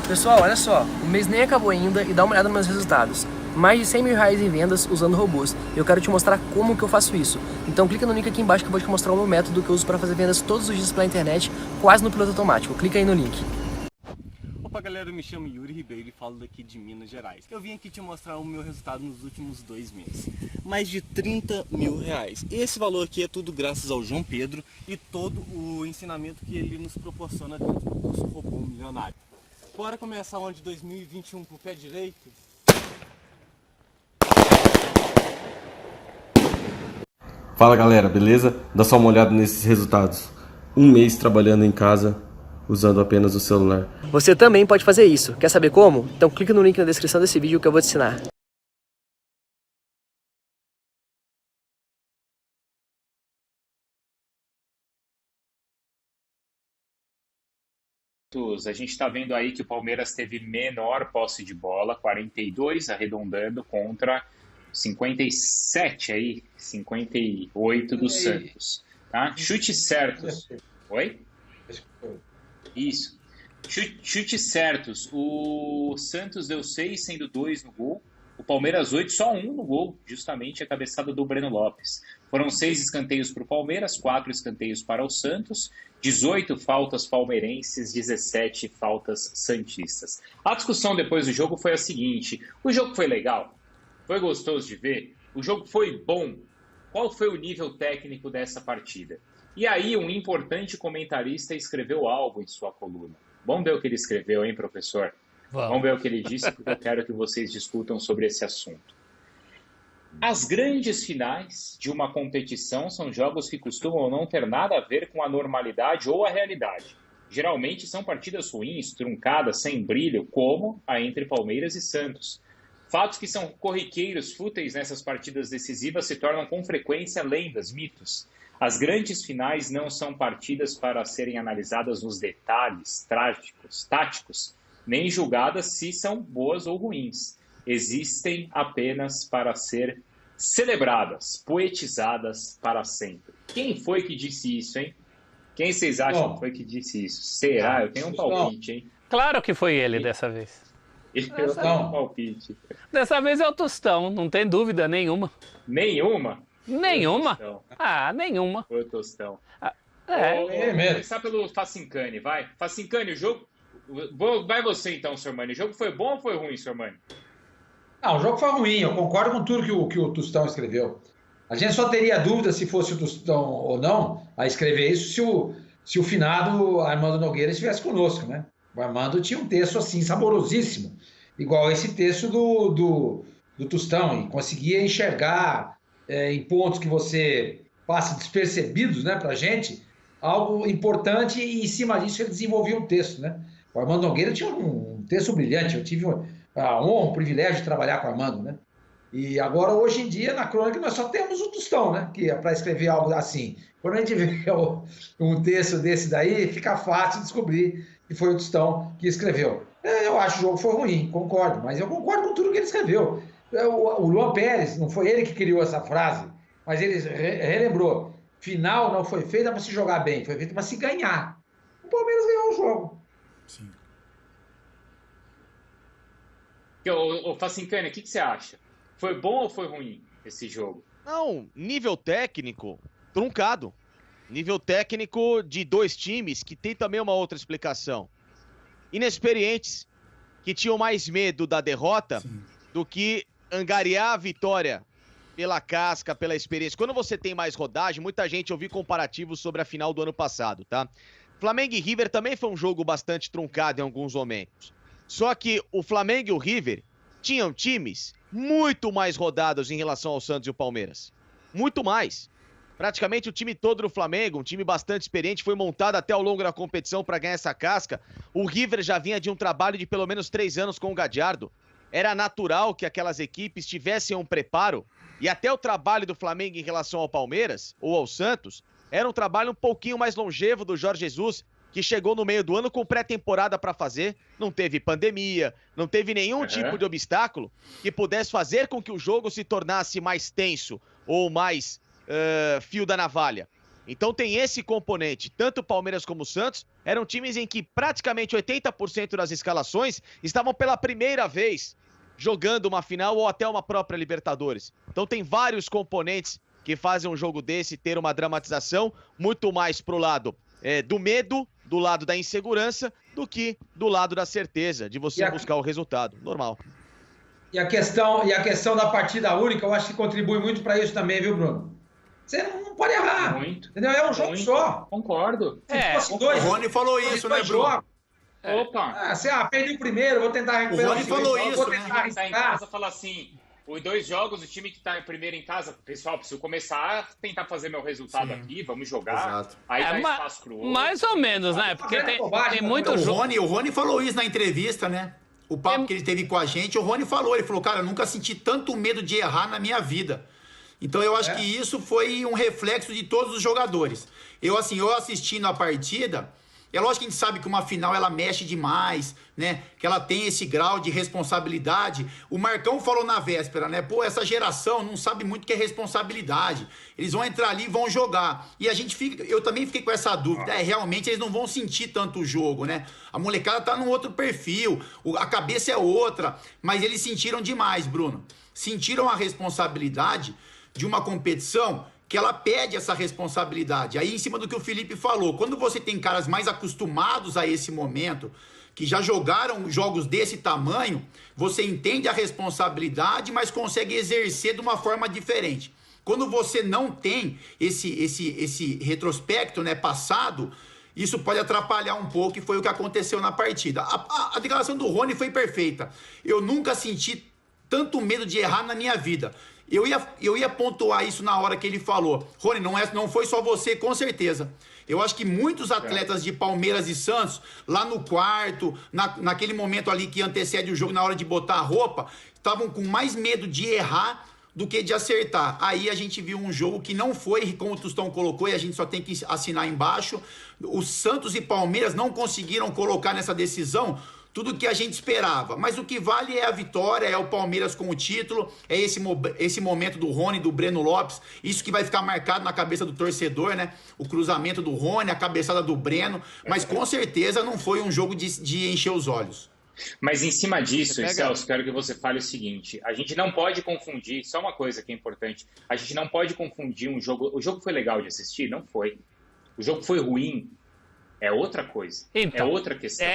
Pessoal, olha só, o mês nem acabou ainda e dá uma olhada nos meus resultados. Mais de 100 mil reais em vendas usando robôs. E eu quero te mostrar como que eu faço isso. Então clica no link aqui embaixo que eu vou te mostrar o meu método que eu uso para fazer vendas todos os dias pela internet, quase no piloto automático. Clica aí no link. Opa galera, eu me chamo Yuri Ribeiro e falo daqui de Minas Gerais. Eu vim aqui te mostrar o meu resultado nos últimos 2 meses. Mais de 30 mil reais. Esse valor aqui é tudo graças ao João Pedro e todo o ensinamento que ele nos proporciona dentro do curso Robô Milionário. Bora começar o ano de 2021 com o pé direito? Fala galera, beleza? Dá só uma olhada nesses resultados. Um mês trabalhando em casa, usando apenas o celular. Você também pode fazer isso. Quer saber como? Então clica no link na descrição desse vídeo que eu vou te ensinar. A gente está vendo aí que o Palmeiras teve menor posse de bola, 42, arredondando, contra 57 aí, 58 do Santos. Tá? Chutes certos. Oi? Isso. Chutes certos. O Santos deu 6, sendo 2 no gol. O Palmeiras 8, só 1 no gol, justamente a cabeçada do Breno Lopes. Foram 6 escanteios para o Palmeiras, 4 escanteios para o Santos, 18 faltas palmeirenses, 17 faltas santistas. A discussão depois do jogo foi a seguinte: o jogo foi legal? Foi gostoso de ver? O jogo foi bom? Qual foi o nível técnico dessa partida? E aí um importante comentarista escreveu algo em sua coluna. Vamos ver o que ele escreveu, hein, professor? Vamos ver o que ele disse, porque eu quero que vocês discutam sobre esse assunto. As grandes finais de uma competição são jogos que costumam não ter nada a ver com a normalidade ou a realidade. Geralmente são partidas ruins, truncadas, sem brilho, como a entre Palmeiras e Santos. Fatos que são corriqueiros, fúteis nessas partidas decisivas se tornam com frequência lendas, mitos. As grandes finais não são partidas para serem analisadas nos detalhes trágicos, táticos, nem julgadas se são boas ou ruins. Existem apenas para ser celebradas, poetizadas para sempre. Quem foi que disse isso, hein? Quem vocês acham que foi que disse isso? Será? Eu tenho um palpite, hein? Claro que foi ele dessa vez. Eu tenho um palpite. Dessa vez é o Tostão, não tem dúvida nenhuma. Nenhuma? Nenhuma? Foi o Tostão. Ah, nenhuma. Foi o Tostão. É. Começar pelo Facincani, vai. Facincani, o jogo... Vai você então, Sr. Mani. O jogo foi bom ou foi ruim, Sr. Mani? O jogo foi ruim, eu concordo com tudo que o Tostão escreveu. A gente só teria dúvida se fosse o Tostão ou não a escrever isso se o finado Armando Nogueira estivesse conosco, né? O Armando tinha um texto assim saborosíssimo, igual esse texto do Tostão, e conseguia enxergar em pontos que você passa despercebidos, né, pra gente, algo importante, e em cima disso ele desenvolvia um texto, né? O Armando Nogueira tinha um texto brilhante, eu tive a honra, o privilégio de trabalhar com o Armando, né? E agora, hoje em dia, na crônica, nós só temos o Tostão, né? Que é para escrever algo assim. Quando a gente vê um texto desse daí, fica fácil descobrir que foi o Tostão que escreveu. Eu acho que o jogo foi ruim, concordo, mas eu concordo com tudo que ele escreveu. O Luan Pérez, não foi ele que criou essa frase, mas ele relembrou. Final não foi feita para se jogar bem, foi feita para se ganhar. O Palmeiras ganhou o jogo. Sim. Ô Facincani, o que você acha? Foi bom ou foi ruim esse jogo? Não, nível técnico, truncado. Nível técnico de 2 times que tem também uma outra explicação. Inexperientes, que tinham mais medo da derrota do que angariar a vitória pela casca, pela experiência. Quando você tem mais rodagem, muita gente ouviu comparativos sobre a final do ano passado, tá? Flamengo e River também foi um jogo bastante truncado em alguns momentos. Só que o Flamengo e o River tinham times muito mais rodados em relação ao Santos e o Palmeiras. Muito mais. Praticamente o time todo do Flamengo, um time bastante experiente, foi montado até ao longo da competição para ganhar essa casca. O River já vinha de um trabalho de pelo menos 3 anos com o Gadiardo. Era natural que aquelas equipes tivessem um preparo, e até o trabalho do Flamengo em relação ao Palmeiras, ou ao Santos, era um trabalho um pouquinho mais longevo do Jorge Jesus, que chegou no meio do ano com pré-temporada para fazer, não teve pandemia, não teve nenhum tipo de obstáculo que pudesse fazer com que o jogo se tornasse mais tenso ou mais fio da navalha. Então tem esse componente. Tanto o Palmeiras como o Santos eram times em que praticamente 80% das escalações estavam pela primeira vez jogando uma final ou até uma própria Libertadores. Então tem vários componentes que fazem um jogo desse ter uma dramatização muito mais pro lado do medo, do lado da insegurança, do que do lado da certeza de você buscar o resultado. Normal. E a questão da partida única, eu acho que contribui muito para isso também, viu, Bruno? Você não pode errar. Muito. Entendeu? É um jogo só. Concordo. Se fosse dois, O Rony falou isso, né, Bruno? Opa! Perdi o primeiro, vou tentar recuperar O Rony falou segundo, isso, vou né? tentar Tá em arriscar. casa, fala assim, os 2 jogos, o time que tá primeiro em casa, pessoal, preciso começar a tentar fazer meu resultado aqui, vamos jogar. Exato. Aí dá espaço pro outro. Mais ou menos, né? Porque tem muito jogo. O Rony falou isso na entrevista, né? O papo que ele teve com a gente, o Rony falou, ele falou, cara, eu nunca senti tanto medo de errar na minha vida. Então eu acho que isso foi um reflexo de todos os jogadores. Eu assistindo a partida, é lógico que a gente sabe que uma final ela mexe demais, né? Que ela tem esse grau de responsabilidade. O Marcão falou na véspera, né? Pô, essa geração não sabe muito o que é responsabilidade. Eles vão entrar ali e vão jogar. E eu também fiquei com essa dúvida. Realmente eles não vão sentir tanto o jogo, né? A molecada tá num outro perfil, a cabeça é outra. Mas eles sentiram demais, Bruno. Sentiram a responsabilidade de uma competição que ela pede essa responsabilidade. Aí, em cima do que o Felipe falou, quando você tem caras mais acostumados a esse momento, que já jogaram jogos desse tamanho, você entende a responsabilidade, mas consegue exercer de uma forma diferente. Quando você não tem esse retrospecto, né, passado, isso pode atrapalhar um pouco, e foi o que aconteceu na partida. A declaração do Rony foi perfeita. Eu nunca senti tanto medo de errar na minha vida. Eu ia pontuar isso na hora que ele falou. Rony, não foi só você, com certeza. Eu acho que muitos atletas de Palmeiras e Santos, lá no quarto, naquele momento ali que antecede o jogo, na hora de botar a roupa, estavam com mais medo de errar do que de acertar. Aí a gente viu um jogo que não foi, como o Tostão colocou, e a gente só tem que assinar embaixo. Os Santos e Palmeiras não conseguiram colocar nessa decisão tudo que a gente esperava, mas o que vale é a vitória, é o Palmeiras com o título, é esse momento do Rony, do Breno Lopes, isso que vai ficar marcado na cabeça do torcedor, né? O cruzamento do Rony, a cabeçada do Breno, mas com certeza não foi um jogo de encher os olhos. Mas em cima disso, Celso, quero que você fale o seguinte, a gente não pode confundir, só uma coisa que é importante, a gente não pode confundir um jogo, o jogo foi legal de assistir? Não foi. O jogo foi ruim? É outra coisa, então, é outra questão.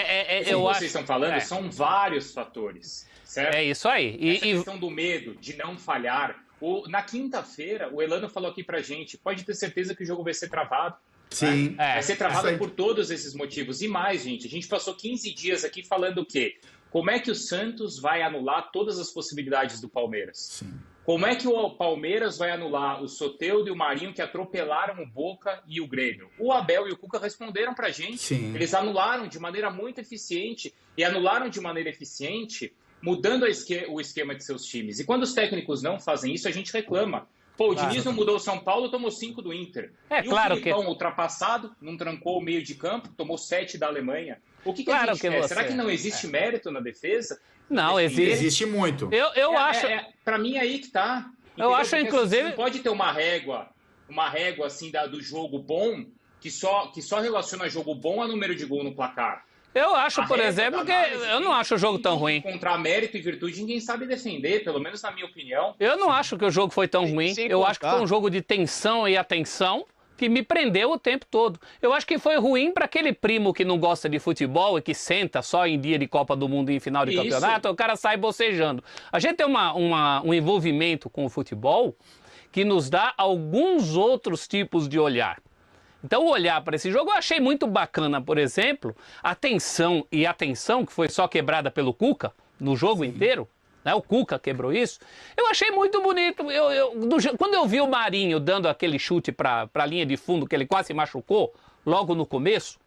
Vocês estão falando, são vários fatores, certo? É isso aí. Essa questão do medo, de não falhar. Na quinta-feira, o Elano falou aqui pra gente, pode ter certeza que o jogo vai ser travado. Sim. Né? Vai ser travado por todos esses motivos. E mais, gente, a gente passou 15 dias aqui falando o quê? Como é que o Santos vai anular todas as possibilidades do Palmeiras? Sim. Como é que o Palmeiras vai anular o Soteldo e o Marinho que atropelaram o Boca e o Grêmio? O Abel e o Cuca responderam pra gente. Sim. Eles anularam de maneira muito eficiente e anularam de maneira eficiente mudando o esquema de seus times. E quando os técnicos não fazem isso, a gente reclama. Pô, o Diniz não mudou o São Paulo, tomou 5 do Inter. É, e claro o Filipão, ultrapassado, não trancou o meio de campo, tomou 7 da Alemanha. O que a gente quer? Será que não existe mérito na defesa? Não, existe muito. Eu acho. Pra mim é aí que tá. Entendeu? Eu acho, porque, inclusive. Assim, não pode ter uma régua assim do jogo bom que só relaciona jogo bom a número de gol no placar. Eu acho, por exemplo, que eu não acho o jogo tão ruim. Encontrar mérito e virtude, ninguém sabe defender, pelo menos na minha opinião. Eu não acho que o jogo foi tão ruim. Eu acho que foi um jogo de tensão e atenção que me prendeu o tempo todo. Eu acho que foi ruim para aquele primo que não gosta de futebol e que senta só em dia de Copa do Mundo e em final de campeonato, o cara sai bocejando. A gente tem um envolvimento com o futebol que nos dá alguns outros tipos de olhar. Então, olhar para esse jogo, eu achei muito bacana, por exemplo, a tensão que foi só quebrada pelo Cuca no jogo inteiro, né? O Cuca quebrou isso. Eu achei muito bonito. Quando eu vi o Marinho dando aquele chute para a linha de fundo, que ele quase machucou logo no começo,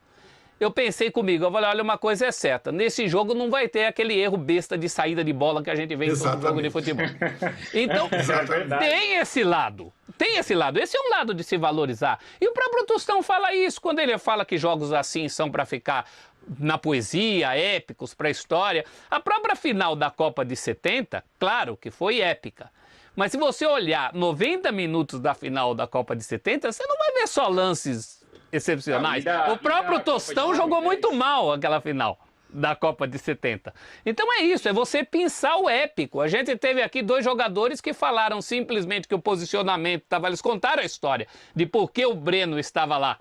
eu pensei comigo, eu falei, olha, uma coisa é certa, nesse jogo não vai ter aquele erro besta de saída de bola que a gente vê em todo jogo de futebol. Então, tem esse lado. Esse é um lado de se valorizar. E o próprio Tostão fala isso, quando ele fala que jogos assim são para ficar na poesia, épicos, para a história. A própria final da Copa de 70, claro que foi épica. Mas se você olhar 90 minutos da final da Copa de 70, você não vai ver só lances excepcionais. O próprio Tostão jogou muito mal aquela final da Copa de 70. Então é isso, é você pensar o épico. A gente teve aqui 2 jogadores que falaram simplesmente que o posicionamento estava... Eles contaram a história de por que o Breno estava lá.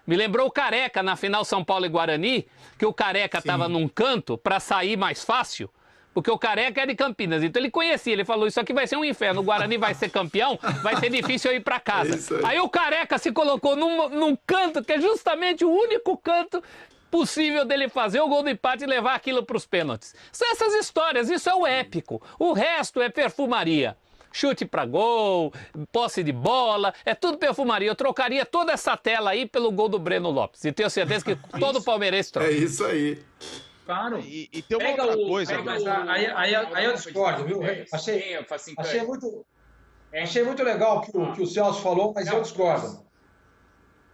Me lembrou o Careca na final São Paulo e Guarani, que o Careca estava num canto para sair mais fácil, porque o Careca é de Campinas. Então ele conhecia, ele falou, isso aqui vai ser um inferno, o Guarani vai ser campeão, vai ser difícil eu ir para casa. Aí o Careca se colocou num canto, que é justamente o único canto possível dele fazer o gol do empate e levar aquilo para os pênaltis. São essas histórias, isso é o épico. O resto é perfumaria. Chute para gol, posse de bola, é tudo perfumaria. Eu trocaria toda essa tela aí pelo gol do Breno Lopes. E tenho certeza que todo palmeirense troca. É isso aí. Claro. E tem uma outra coisa. Mas aí eu discordo, viu? Achei muito legal o que o Celso falou, mas eu discordo.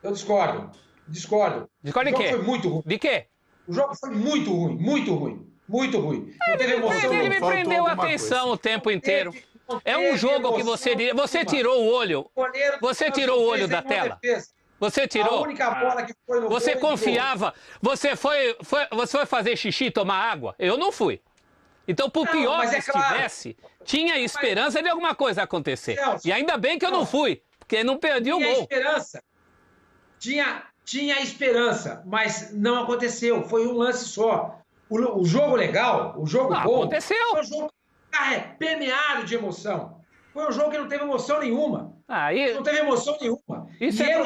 Discordo. Discorda de quê? O jogo foi muito ruim. De quê? O jogo foi muito ruim. Muito ruim. Não teve emoção. Ele me prendeu a atenção o tempo inteiro. É um jogo que você tirou o olho. Você tirou o olho da tela. Você tirou. A única bola que foi no Você gol, confiava. Você foi fazer xixi e tomar água? Eu não fui. Então, por pior que estivesse, tinha esperança de alguma coisa acontecer. E ainda bem que eu não fui, porque não perdi o gol. Tinha esperança. Tinha esperança, mas não aconteceu. Foi um lance só. O jogo legal, o jogo bom... Aconteceu. Foi um jogo permeado de emoção. Foi um jogo que não teve emoção nenhuma. Não teve emoção nenhuma. Isso é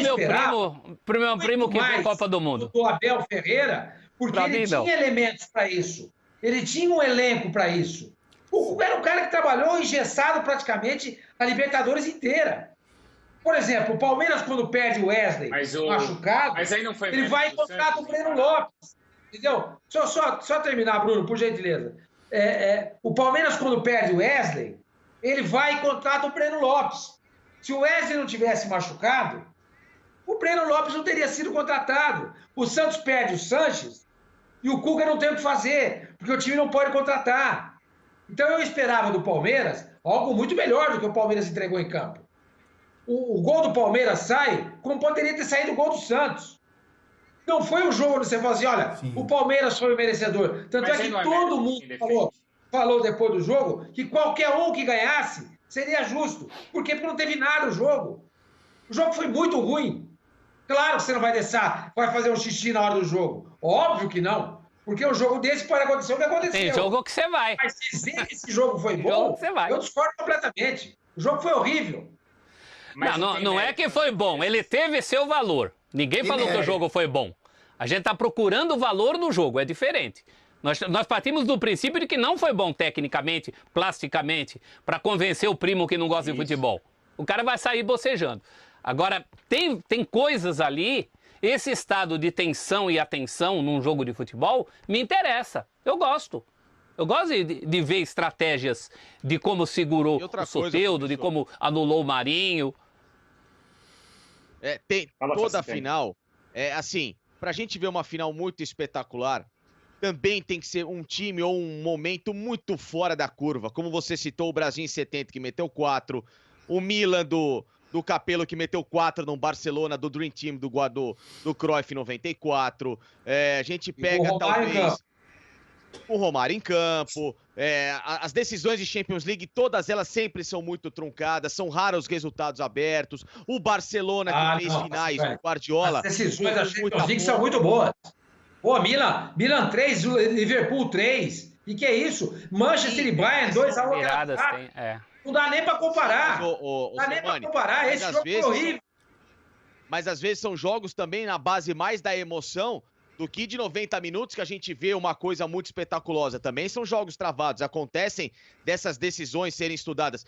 pro meu primo que foi Copa do Mundo. Do Abel Ferreira, porque ele tinha elementos para isso. Ele tinha um elenco para isso. Era um cara que trabalhou engessado praticamente a Libertadores inteira. Por exemplo, o Palmeiras, quando perde o Wesley machucado, ele vai e contrata o Breno Lopes. Entendeu? Só terminar, Bruno, por gentileza. O Palmeiras, quando perde o Wesley, ele vai e contrata o Breno Lopes. Se o Wesley não tivesse machucado, o Breno Lopes não teria sido contratado. O Santos perde o Sanches e o Cuca não tem o que fazer, porque o time não pode contratar. Então eu esperava do Palmeiras algo muito melhor do que o Palmeiras entregou em campo. O gol do Palmeiras sai como poderia ter saído o gol do Santos. Não foi um jogo onde você fala assim, olha, o Palmeiras foi o merecedor. Tanto é que todo mundo falou depois do jogo que qualquer um que ganhasse seria justo. Por quê? Porque não teve nada o jogo. O jogo foi muito ruim. Claro que você não vai vai fazer um xixi na hora do jogo. Óbvio que não. Porque um jogo desse pode acontecer o que aconteceu. Tem jogo que você vai. Mas dizer que esse jogo foi bom, eu discordo completamente. O jogo foi horrível. Não é que foi bom. Ele teve seu valor. Ninguém falou que o jogo foi bom. A gente está procurando o valor no jogo, é diferente. Nós partimos do princípio de que não foi bom tecnicamente, plasticamente, para convencer o primo que não gosta de futebol. O cara vai sair bocejando. Agora, tem coisas ali, esse estado de tensão e atenção num jogo de futebol me interessa. Eu gosto. Eu gosto de ver estratégias de como segurou o Soteldo, de como anulou o Marinho. Tem toda a final. Assim, pra gente ver uma final muito espetacular, também tem que ser um time ou um momento muito fora da curva. Como você citou, o Brasil em 70, que meteu 4. O Milan do Capello, que meteu 4 no Barcelona, do Dream Team do Cruyff em 94. A gente pega, talvez... O Romário em campo, as decisões de Champions League, todas elas sempre são muito truncadas, são raros os resultados abertos. O Barcelona que fez finais, o Guardiola... As decisões da Champions League são muito boas. Pô, Milan 3, Liverpool 3. E que é isso? Manchester e Bayern 2-1. Não dá nem pra comparar. Não dá nem pra comparar. Esse jogo foi horrível. Mas às vezes são jogos também na base mais da emoção do que de 90 minutos que a gente vê uma coisa muito espetaculosa. Também são jogos travados, acontecem dessas decisões serem estudadas.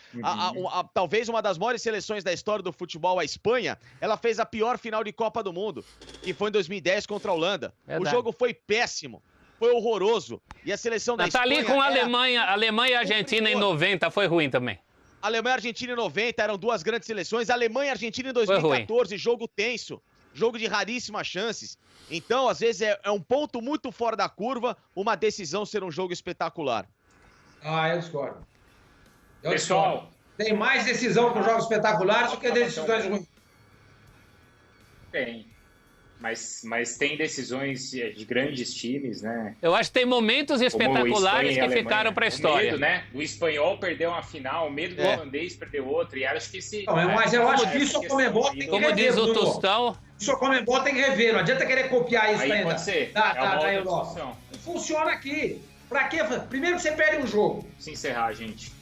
Talvez uma das maiores seleções da história do futebol, a Espanha, ela fez a pior final de Copa do Mundo, que foi em 2010 contra a Holanda. O jogo foi péssimo, foi horroroso. E a seleção da Espanha... Tá ali com a Alemanha e Argentina em 90, foi ruim também. Alemanha e Argentina em 90 eram duas grandes seleções. Alemanha e Argentina em 2014, jogo tenso. Jogo de raríssimas chances. Então, às vezes, é um ponto muito fora da curva uma decisão ser um jogo espetacular. Eu discordo. Pessoal, Tem mais decisão com jogos espetaculares do que decisões ruins. Tem. Mas tem decisões de grandes times, né? Eu acho que tem momentos espetaculares que ficaram para a história. O medo, né? O espanhol perdeu uma final, o medo do holandês perdeu outra, e acho que esse... Não, mas eu acho que isso a Comembol tem que rever. Como diz o Tostão... Isso a Comembol tem que rever, não adianta querer copiar isso aí pode ser. da Europa. Não funciona aqui. Pra quê? Primeiro que você perde um jogo. Se encerrar, gente.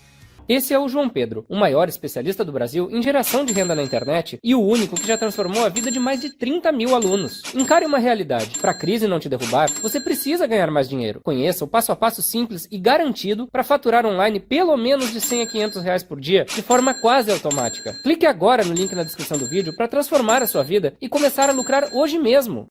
Esse é o João Pedro, o maior especialista do Brasil em geração de renda na internet e o único que já transformou a vida de mais de 30 mil alunos. Encare uma realidade. Para a crise não te derrubar, você precisa ganhar mais dinheiro. Conheça o passo a passo simples e garantido para faturar online pelo menos de 100 a 500 reais por dia, de forma quase automática. Clique agora no link na descrição do vídeo para transformar a sua vida e começar a lucrar hoje mesmo.